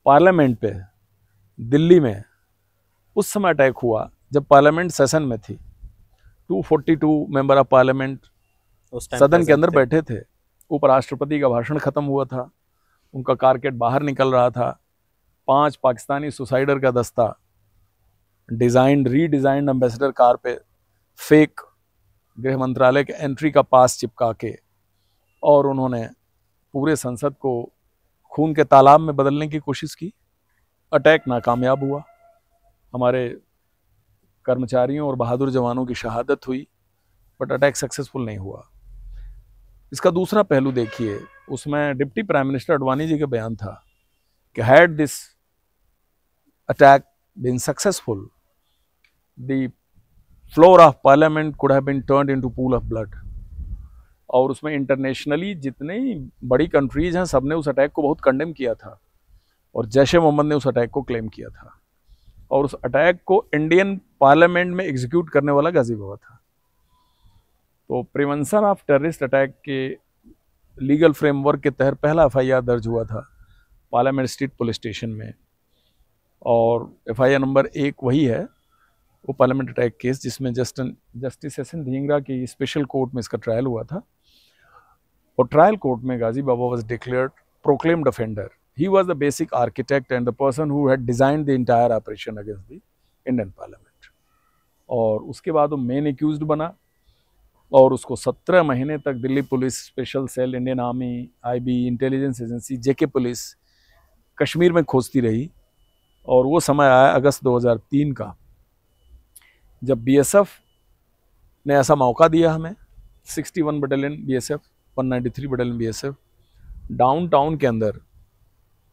Parliament पे दिल्ली में उस समय अटैक हुआ जब पार्लियामेंट सेशन में थी। 242 मेंबर ऑफ पार्लियामेंट सदन के अंदर बैठे थे। उपराष्ट्रपति का भाषण खत्म हुआ था, उनका कारकेट बाहर निकल रहा था। 5 पाकिस्तानी सुसाइडर का दस्ता रीडिजाइंड एम्बेसडर कार पे फेक गृह मंत्रालय के एंट्री का पास चिपका के और उन्होंने पूरे संसद को खून के तालाब में बदलने की कोशिश की। अटैक नाकामयाब हुआ, हमारे कर्मचारियों और बहादुर जवानों की शहादत हुई, बट अटैक सक्सेसफुल नहीं हुआ। इसका दूसरा पहलू देखिए, उसमें deputy prime minister Advani ji का बयान था कि had this attack been successful, the floor of parliament could have been turned into pool of blood. और उसमें इंटरनेशनली जितनी बड़ी कंट्रीज हैं सबने उस अटैक को बहुत कंडेम किया था और जैश ए मोहम्मद ने उस अटैक को क्लेम किया था और उस अटैक को इंडियन पार्लियामेंट में एग्जीक्यूट करने वाला गाजी बाबा था। तो प्रिवेंशन ऑफ टेररिस्ट अटैक के लीगल फ्रेमवर्क के तहत पहला एफआईआर दर्ज हुआ था पार्लियामेंट स्ट्रीट पुलिस स्टेशन में, और एफआईआर नंबर 1 वही है, वो पार्लियामेंट अटैक केस जिसमें जस्टिस एस.एन. ढींगरा की स्पेशल कोर्ट में इसका ट्रायल हुआ था। और ट्रायल कोर्ट में Ghazi Baba was declared proclaimed offender. He was the basic architect and the person who had designed the entire operation against the Indian Parliament. और उसके बाद वो मेन एक्यूज्ड बना और उसको 17 महीने तक Delhi police, special cell, Indian army, IB, intelligence agency, JK police Kashmir में खोजती रही। और वो समय आया अगस्त 2003 का, जब बीएसएफ ने ऐसा मौका दिया हमें। 61 battalion BSF, 193 battalion BSF downtown के अंदर,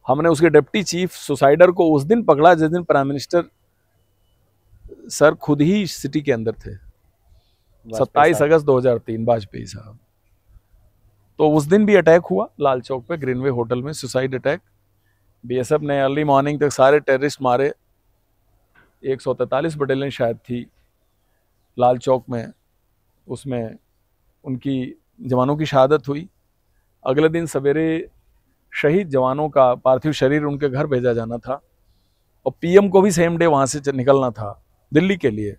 हमने उसके डिप्टी चीफ सुसाइडर को उस दिन पकड़ा जिस दिन प्राइम मिनिस्टर सर खुद ही सिटी के अंदर थे, 27 अगस्त 2003, वाजपेयी साहब। तो उस दिन भी अटैक हुआ लाल चौक पे, ग्रीनवे होटल में, सुसाइड अटैक। बीएसएफ ने अर्ली मॉर्निंग तक सारे टेररिस्ट मारे। 143 बटालियन शायद थी लाल चौक में, उसमें उनकी जवानों की शहादत हुई। अगले दिन सवेरे शहीद जवानों का पार्थिव शरीर उनके घर भेजा जाना था और पीएम को भी सेम डे वहाँ से निकलना था दिल्ली के लिए।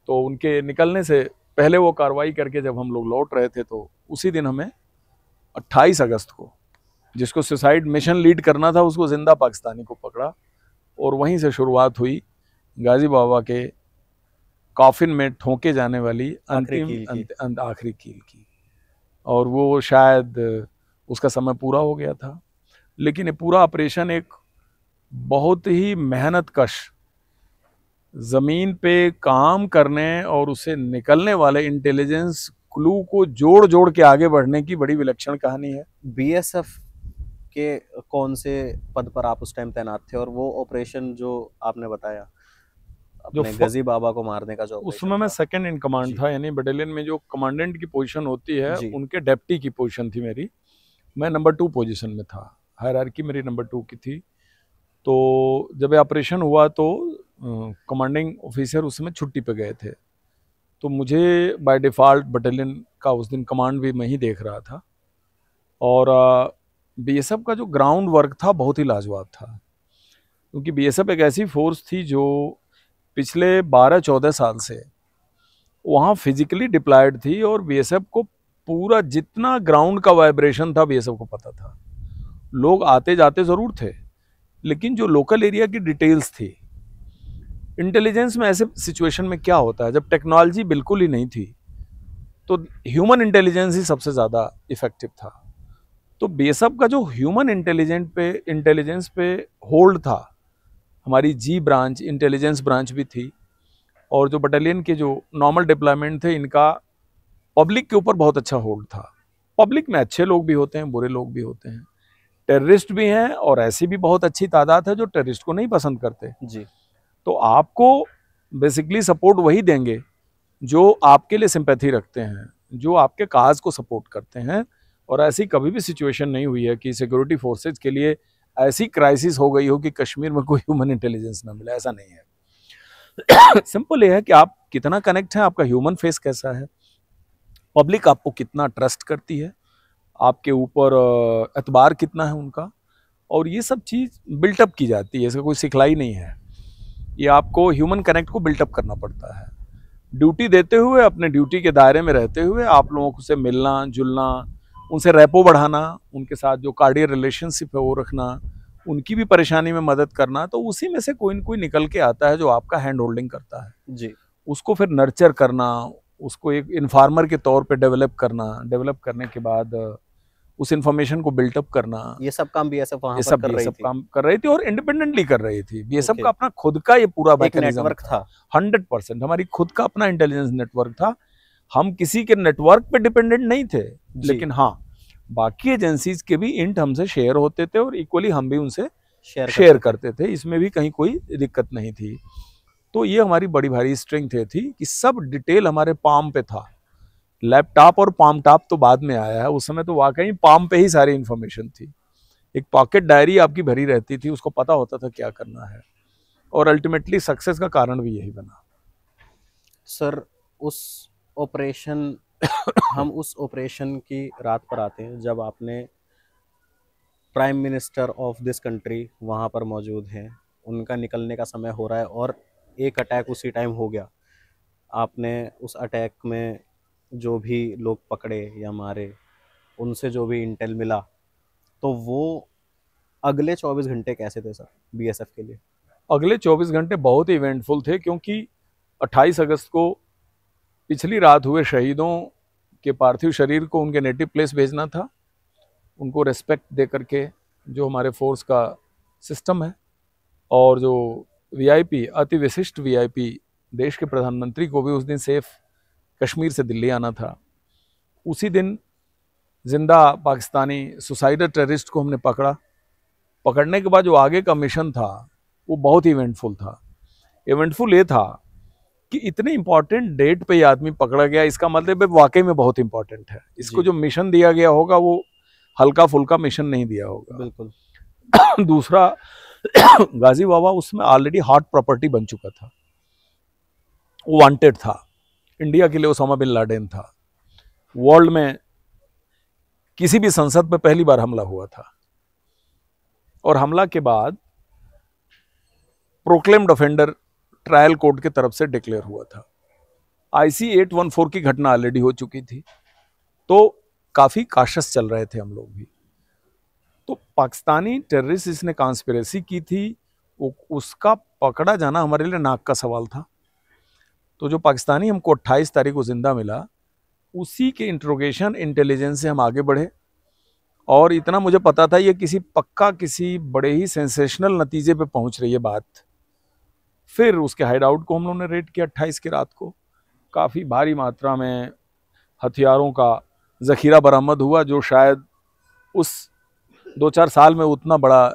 तो उनके निकलने से पहले वो कार्रवाई करके जब हम लोग लौट रहे थे तो उसी दिन हमें 28 अगस्त को जिसको सुसाइड मिशन लीड करना था उसको जिंदा पाकिस्तानी को पकड़ा और वहीं से शुरुआत हुई गाजी बाबा के कॉफिन में ठोके जाने वाली आखिरी कील की। और वो शायद उसका समय पूरा हो गया था, लेकिन ये पूरा ऑपरेशन एक बहुत ही मेहनत कश, जमीन पे काम करने और उसे निकलने वाले इंटेलिजेंस क्लू को जोड़ जोड़ के आगे बढ़ने की बड़ी विलक्षण कहानी है। बीएसएफ के कौन से पद पर आप उस टाइम तैनात थे और वो ऑपरेशन जो आपने बताया अपने गाजी बाबा को मारने का, जो उसमें मैं सेकंड इन कमांड था, यानी बटालियन में जो कमांडेंट की पोजीशन होती है उनके डेप्टी की पोजीशन थी मेरी। मैं नंबर 2 पोजीशन में था, हायरार्की मेरी नंबर 2 की थी। तो जब ऑपरेशन हुआ तो कमांडिंग ऑफिसर उस समय छुट्टी पे गए थे, तो मुझे बाय डिफ़ॉल्ट बटालियन का उस दिन कमांड भी मैं ही देख रहा था। और बीएसएफ का जो ग्राउंड वर्क था बहुत ही लाजवाब था, क्योंकि बीएसएफ एक ऐसी फोर्स थी जो पिछले 12-14 साल से वहाँ फिजिकली डिप्लॉयड थी और बीएसएफ को पूरा जितना ग्राउंड का वाइब्रेशन था बीएसएफ को पता था। लोग आते जाते ज़रूर थे, लेकिन जो लोकल एरिया की डिटेल्स थी, इंटेलिजेंस में ऐसे सिचुएशन में क्या होता है जब टेक्नोलॉजी बिल्कुल ही नहीं थी, तो ह्यूमन इंटेलिजेंस ही सबसे ज़्यादा इफेक्टिव था। तो बीएसएफ का जो ह्यूमन इंटेलिजेंस पे होल्ड था, हमारी जी ब्रांच इंटेलिजेंस ब्रांच भी थी, और जो बटालियन के जो नॉर्मल डिप्लॉयमेंट थे इनका पब्लिक के ऊपर बहुत अच्छा होल्ड था। पब्लिक में अच्छे लोग भी होते हैं, बुरे लोग भी होते हैं, टेररिस्ट भी हैं और ऐसी भी बहुत अच्छी तादाद है जो टेररिस्ट को नहीं पसंद करते जी। तो आपको बेसिकली सपोर्ट वही देंगे जो आपके लिए सिंपैथी रखते हैं, जो आपके काज को सपोर्ट करते हैं। और ऐसी कभी भी सिचुएशन नहीं हुई है कि सिक्योरिटी फोर्सेज के लिए ऐसी क्राइसिस हो गई हो कि कश्मीर में कोई ह्यूमन इंटेलिजेंस ना मिले, ऐसा नहीं है। सिंपल ये है कि आप कितना कनेक्ट हैं, आपका ह्यूमन फेस कैसा है, पब्लिक आपको कितना ट्रस्ट करती है, आपके ऊपर एतबार कितना है उनका, और ये सब चीज़ बिल्टअप की जाती है, इसका कोई सिखलाई नहीं है। ये आपको ह्यूमन कनेक्ट को बिल्टअप करना पड़ता है। ड्यूटी देते हुए, अपने ड्यूटी के दायरे में रहते हुए आप लोगों से मिलना जुलना, उनसे रेपो बढ़ाना, उनके साथ जो कार्डियल रिलेशनशिप है वो रखना, उनकी भी परेशानी में मदद करना, तो उसी में से कोई न कोई निकल के आता है जो आपका हैंड होल्डिंग करता है जी। उसको फिर नर्चर करना, उसको एक इन्फॉर्मर के तौर पे डेवलप करना, डेवलप करने के बाद उस इन्फॉर्मेशन को बिल्टअप करना, ये सब काम बीएसएफ वहां ये पर सब कर रही थी। काम कर रही थी और इंडिपेंडेंटली कर रही थी। BSF okay. का अपना खुद का ये पूरा एक मैकेनिज्म नेटवर्क था। 100% हमारी खुद का अपना इंटेलिजेंस नेटवर्क था। हम किसी के नेटवर्क पे डिपेंडेंट नहीं थे, लेकिन हाँ बाकी एजेंसीज के भी इंट हमसे शेयर होते थे और इक्वली हम भी उनसे शेयर करते थे। इसमें भी कहीं कोई दिक्कत नहीं थी। तो ये हमारी बड़ी भारी स्ट्रेंथ थी कि सब डिटेल हमारे पाम पे था। लैपटॉप और पाम टॉप तो बाद में आया है, उस समय तो वाकई पाम पे ही सारी इंफॉर्मेशन थी। एक पॉकेट डायरी आपकी भरी रहती थी, उसको पता होता था क्या करना है, और अल्टीमेटली सक्सेस का कारण भी यही बना। सर उस ऑपरेशन हम उस ऑपरेशन की रात पर आते हैं जब आपने prime minister of this country वहाँ पर मौजूद हैं, उनका निकलने का समय हो रहा है और एक अटैक उसी टाइम हो गया। आपने उस अटैक में जो भी लोग पकड़े या मारे, उनसे जो भी इंटेल मिला, तो वो अगले 24 घंटे कैसे थे सर बीएसएफ के लिए? अगले 24 घंटे बहुत ही इवेंटफुल थे, क्योंकि 28 अगस्त को पिछली रात हुए शहीदों के पार्थिव शरीर को उनके नेटिव प्लेस भेजना था। उनको रेस्पेक्ट दे करके, जो हमारे फोर्स का सिस्टम है, और जो वीआईपी, अति विशिष्ट वीआईपी देश के प्रधानमंत्री को भी उस दिन सेफ कश्मीर से दिल्ली आना था। उसी दिन जिंदा पाकिस्तानी सुसाइडर टेररिस्ट को हमने पकड़ा। पकड़ने के बाद जो आगे का मिशन था वो बहुत ही इवेंटफुल था। इवेंटफुल ये था कि इतने इंपॉर्टेंट डेट पे ये आदमी पकड़ा गया, इसका मतलब है वाकई में बहुत इंपॉर्टेंट है। इसको जो मिशन दिया गया होगा वो हल्का फुल्का मिशन नहीं दिया होगा। बिल्कुल। दूसरा, गाजी बाबा उसमें ऑलरेडी हॉट प्रॉपर्टी बन चुका था, वो वांटेड था। इंडिया के लिए ओसामा बिन लादेन था। वर्ल्ड में किसी भी संसद पे पहली बार हमला हुआ था, और हमला के बाद प्रोक्लेम्ड ऑफेंडर ट्रायल कोर्ट की तरफ से डिक्लेयर हुआ था। IC 814 की घटना ऑलरेडी हो चुकी थी, तो काफी काशस चल रहे थे हम लोग भी। तो पाकिस्तानी टेररिस्ट इसने कॉन्स्पिरेसी की थी, उसका पकड़ा जाना हमारे लिए नाक का सवाल था। तो जो पाकिस्तानी हमको 28 तारीख को जिंदा मिला, उसी के इंट्रोगेशन इंटेलिजेंस से हम आगे बढ़े, और इतना मुझे पता था ये किसी बड़े ही सेंसेशनल नतीजे पे पहुंच रही है बात। फिर उसके हाइड आउट को हम लोगों ने रेड किया 28 की रात को। काफ़ी भारी मात्रा में हथियारों का ज़ख़ीरा बरामद हुआ, जो शायद उस 2-4 साल में उतना बड़ा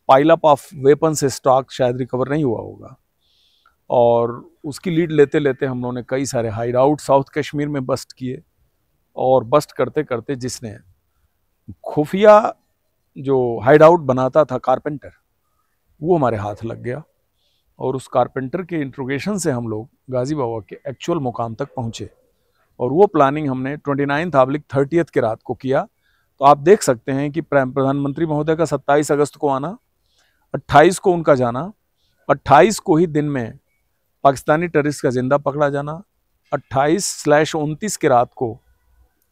पाइलअप ऑफ वेपन से स्टॉक शायद रिकवर नहीं हुआ होगा। और उसकी लीड लेते लेते हम लोगों ने कई सारे हाइड आउट साउथ कश्मीर में बस्ट किए, और बस्ट करते करते जिसने खुफिया जो हाइड आउट बनाता था कारपेंटर, वो हमारे हाथ लग गया, और उस कारपेंटर के इंट्रोगेशन से हम लोग गाजी बाबा के एक्चुअल मुकाम तक पहुंचे। और वो प्लानिंग हमने 29 ऑब्लिक 30 की रात को किया। तो आप देख सकते हैं कि प्रधानमंत्री महोदय का 27 अगस्त को आना, 28 को उनका जाना, 28 को ही दिन में पाकिस्तानी टेररिस्ट का जिंदा पकड़ा जाना, 28/29 की रात को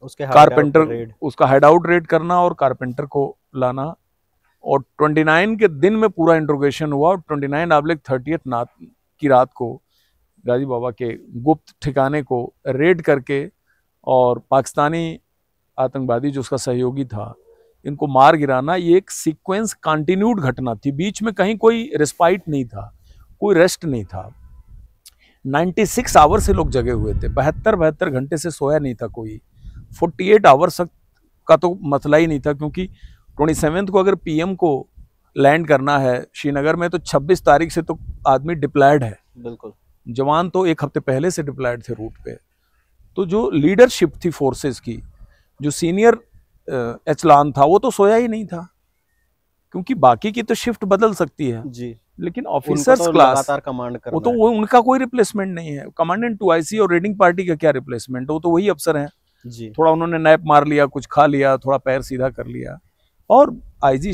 उसके कारपेंटर उसका हाइड आउट रेड करना और कारपेंटर को लाना, और 29 के दिन में पूरा इंट्रोगेशन हुआ, और 29/30 की रात को गाजी बाबा के गुप्त ठिकाने को रेड करके, और पाकिस्तानी आतंकवादी जो उसका सहयोगी था, इनको मार गिराना। ये एक सीक्वेंस कंटिन्यूड घटना थी, बीच में कहीं कोई रेस्पाइट नहीं था, कोई रेस्ट नहीं था। 96 आवर से लोग जगे हुए थे, 72 घंटे से सोया नहीं था कोई। 48 आवर्स का तो मसला ही नहीं था, क्योंकि 27 को अगर PM को लैंड करना है श्रीनगर में, तो 26 तारीख से तो आदमी डिप्लॉयड है। बिल्कुल। जवान तो एक हफ्ते पहले से डिप्लॉयड थे रूट पे। तो जो लीडरशिप थी फोर्सेस की, जो सीनियर एचलान था, वो तो सोया ही नहीं था, क्योंकि बाकी की तो शिफ्ट बदल सकती है जी, लेकिन ऑफिसर्स तो क्लास लगातार कमांड करना वो उनका कोई रिप्लेसमेंट नहीं है। कमांडेंट 2IC और रेडिंग पार्टी का क्या रिप्लेसमेंट, वो तो वही अफसर हैं जी। थोड़ा उन्होंने नैप मार लिया, कुछ खा लिया, थोड़ा पैर सीधा कर लिया। और IG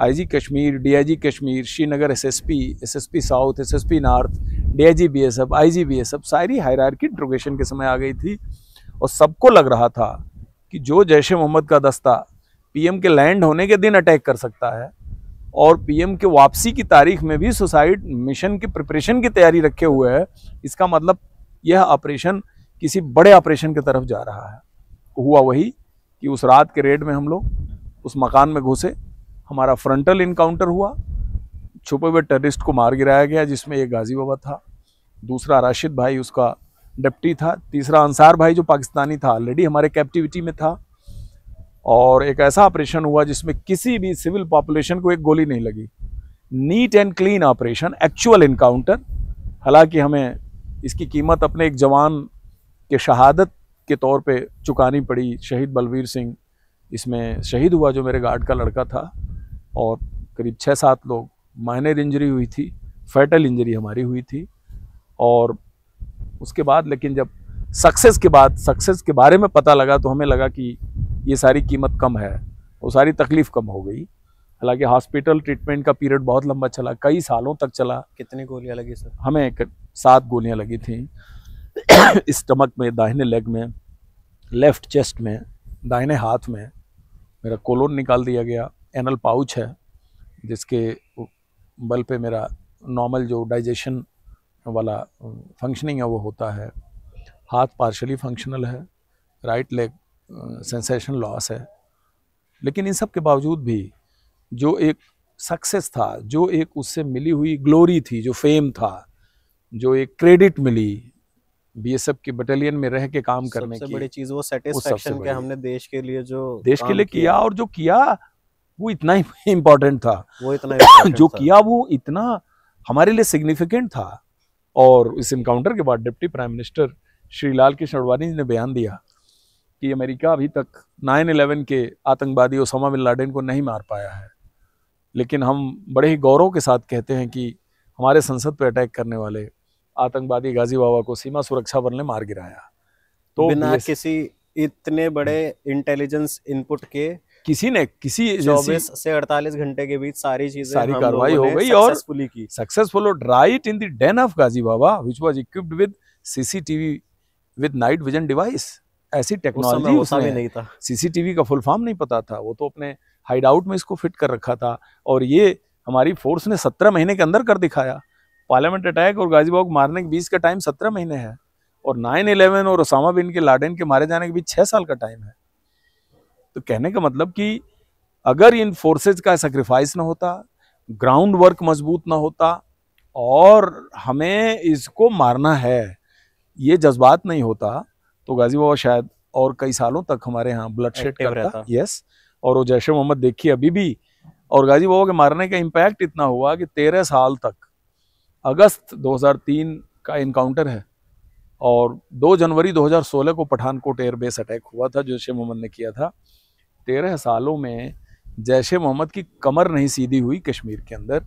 IG Kashmir, DIG Kashmir, Srinagar SSP, SSP south, SSP north, DIG BSF, IG BSF, सारी हायरार्की इंट्रोगेशन के समय आ गई थी। और सबको लग रहा था कि जो जैश ए मोहम्मद का दस्ता पीएम के लैंड होने के दिन अटैक कर सकता है और पीएम के वापसी की तारीख में भी सुसाइड मिशन की प्रिपरेशन की तैयारी रखे हुए है, इसका मतलब यह ऑपरेशन किसी बड़े ऑपरेशन की तरफ जा रहा है। हुआ वही कि उस रात के रेड में हम लोग उस मकान में घुसे, हमारा फ्रंटल इनकाउंटर हुआ, छुपे हुए टेररिस्ट को मार गिराया गया, जिसमें एक गाजी बाबा था, दूसरा राशिद भाई उसका डिप्टी था, तीसरा अंसार भाई जो पाकिस्तानी था ऑलरेडी हमारे कैप्टिविटी में था। और एक ऐसा ऑपरेशन हुआ जिसमें किसी भी सिविल पॉपुलेशन को एक गोली नहीं लगी। Neat and clean operation, actual encounter. हालांकि हमें इसकी कीमत अपने एक जवान के शहादत के तौर पे चुकानी पड़ी। शहीद बलवीर सिंह इसमें शहीद हुआ, जो मेरे गार्ड का लड़का था, और करीब 6-7 लोग माइनर इंजरी हुई थी, फैटल इंजरी हमारी हुई थी। और उसके बाद लेकिन जब सक्सेस के बारे में पता लगा तो हमें लगा कि ये सारी कीमत कम है, वो सारी तकलीफ कम हो गई। हालांकि हॉस्पिटल ट्रीटमेंट का पीरियड बहुत लंबा चला, कई सालों तक चला। कितनी गोलियां लगी सर? हमें 7 गोलियां लगी थी स्टमक में, दाहिने लेग में, लेफ्ट चेस्ट में, दाहिने हाथ में। मेरा कोलोन निकाल दिया गया। एनल पाउच है जिसके बल पे मेरा नॉर्मल जो डाइजेशन वाला फंक्शनिंग है वो होता है। हाथ पार्शली फंक्शनल है, राइट लेग सेंसेशन लॉस है। लेकिन इन सब के बावजूद भी जो एक सक्सेस था, जो एक उससे मिली हुई ग्लोरी थी, जो फेम था, जो एक क्रेडिट मिली बीएसएफ की बटालियन में रह के काम करने की, सबसे बड़ी चीज वो सेटिस्फेक्शन के हमने देश के लिए किया, और जो किया वो इतना ही इम्पोर्टेंट था, वो इतना जो किया वो इतना हमारे लिए सिग्निफिकेंट था। और इस इनकाउंटर के बाद deputy prime minister Shri Lal Krishna Advani ji ने बयान दिया कि अमेरिका अभी तक 9/11 के आतंकवादी ओसामा बिन लादेन को नहीं मार पाया है, लेकिन हम बड़े ही गौरव के साथ कहते हैं कि हमारे संसद पर अटैक करने वाले आतंकवादी गाजी बाबा को सीमा सुरक्षा बल ने मार गिराया। तो बिना किसी इतने बड़े इंटेलिजेंस इनपुट के किसी 24 से 48 घंटे के बीच सारी कार्रवाई हो गई और successful right in the Dane of Ghazi Baba which was equipped with CCTV with night vision device. ऐसी टेक्नोलॉजी उसमें नहीं था। सीसीटीवी का फुल फॉर्म नहीं पता था, वो तो अपने हाइड आउट में इसको फिट कर रखा था। और ये हमारी फोर्स ने 17 महीने के अंदर कर दिखाया। पार्लियामेंट अटैक और गाजी बाबा को मारने के बीच का टाइम 17 महीने है, और 9/11 और ओसामा बिन के लादेन के मारे जाने के बीच 6 साल का टाइम है। तो कहने का मतलब कि अगर इन फोर्सेज का सेक्रीफाइस ना होता, ग्राउंड वर्क मजबूत ना होता, और हमें इसको मारना है ये जज्बात नहीं होता, तो गाजी बाबा शायद और कई सालों तक हमारे यहाँ ब्लड शेड करता। यस, और वो जैश ए मोहम्मद देखिए अभी भी। और गाजी बाबा के मारने का इम्पैक्ट इतना हुआ कि 13 साल तक, अगस्त 2003 का इनकाउंटर है, और 2 जनवरी 2016 को पठानकोट एयरबेस अटैक हुआ था जो जैश ए मोहम्मद ने किया था। 13 सालों में जैश ए मोहम्मद की कमर नहीं सीधी हुई कश्मीर के अंदर।